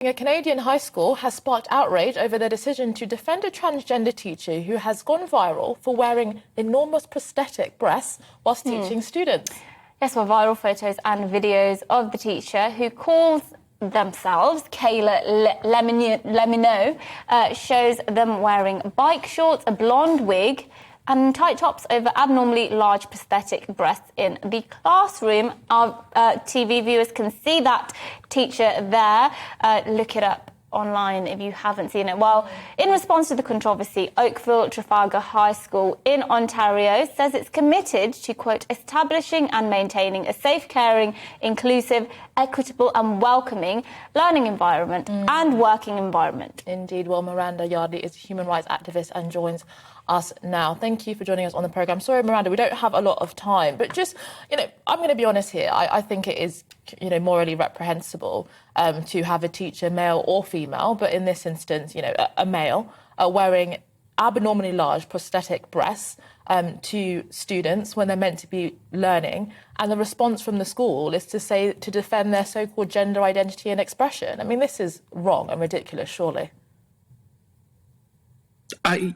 A Canadian high school has sparked outrage over their decision to defend a transgender teacher who has gone viral for wearing enormous prosthetic breasts whilst teaching students. Yes, well, viral photos and videos of the teacher, who calls themselves Kayla Lemino, shows them wearing bike shorts, a blonde wig and tight tops over abnormally large prosthetic breasts in the classroom. Our TV viewers can see that teacher there. Look it up online if you haven't seen it. Well, in response to the controversy, Oakville Trafalgar High School in Ontario says it's committed to, quote, establishing and maintaining a safe, caring, inclusive, equitable and welcoming learning environment and working environment. Indeed. Well, Miranda Yardley is a human rights activist and joins us now. Thank you for joining us on the programme. Sorry, Miranda, we don't have a lot of time, but just, I'm going to be honest here. I think it is, morally reprehensible to have a teacher, male or female, but in this instance, a male, wearing abnormally large prosthetic breasts to students when they're meant to be learning. And the response from the school is to defend their so-called gender identity and expression. I mean, this is wrong and ridiculous, surely.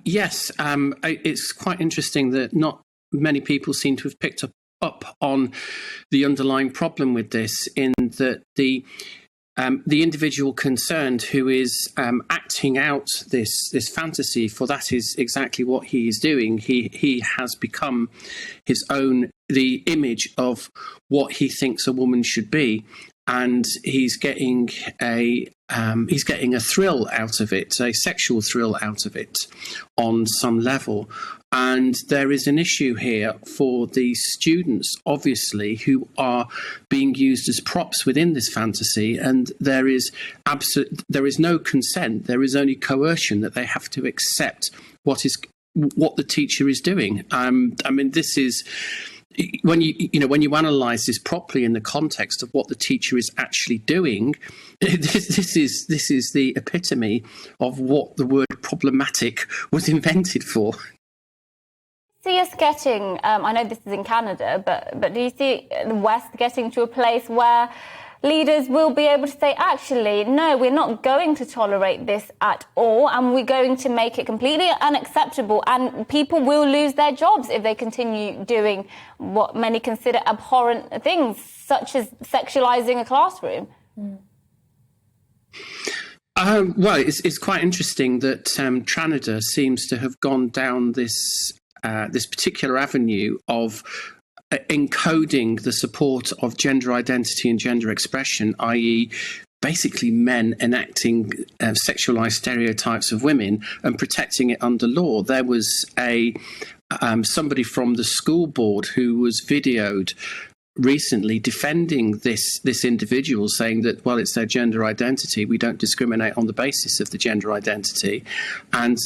Yes, it's quite interesting that not many people seem to have picked up on the underlying problem with this, in that the individual concerned who is acting out this fantasy, for that is exactly what he is doing. He has become the image of what he thinks a woman should be, and he's getting a thrill out of it, a sexual thrill out of it on some level. And there is an issue here for the students, obviously, who are being used as props within this fantasy, and there is no consent. There is only coercion, that they have to accept what the teacher is doing. I mean, this is, when you analyse this properly in the context of what the teacher is actually doing, this is the epitome of what the word problematic was invented for. See us getting, I know this is in Canada, but do you see the West getting to a place where leaders will be able to say, actually, no, we're not going to tolerate this at all, and we're going to make it completely unacceptable, and people will lose their jobs if they continue doing what many consider abhorrent things, such as sexualising a classroom? Well, it's quite interesting that Canada seems to have gone down this particular avenue of encoding the support of gender identity and gender expression, i.e. basically men enacting sexualised stereotypes of women and protecting it under law. There was somebody from the school board who was videoed recently defending this individual, saying that, well, it's their gender identity, we don't discriminate on the basis of the gender identity, and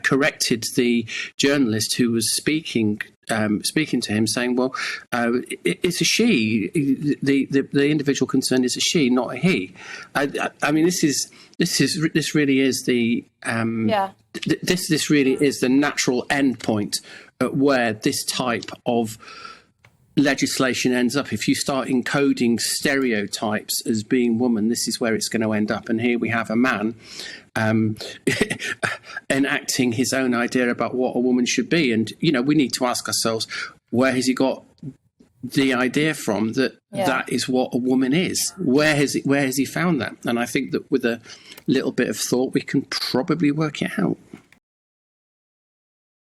corrected the journalist who was speaking to him, saying, well, it's a she. The individual concerned is a she, not a he. I mean, this really is the this really is the natural end point at where this type of legislation ends up. If you start encoding stereotypes as being woman, this is where it's going to end up. And here we have a man enacting his own idea about what a woman should be. And, we need to ask ourselves, where has he got the idea from that that is what a woman is? Where has he found that? And I think that with a little bit of thought, we can probably work it out.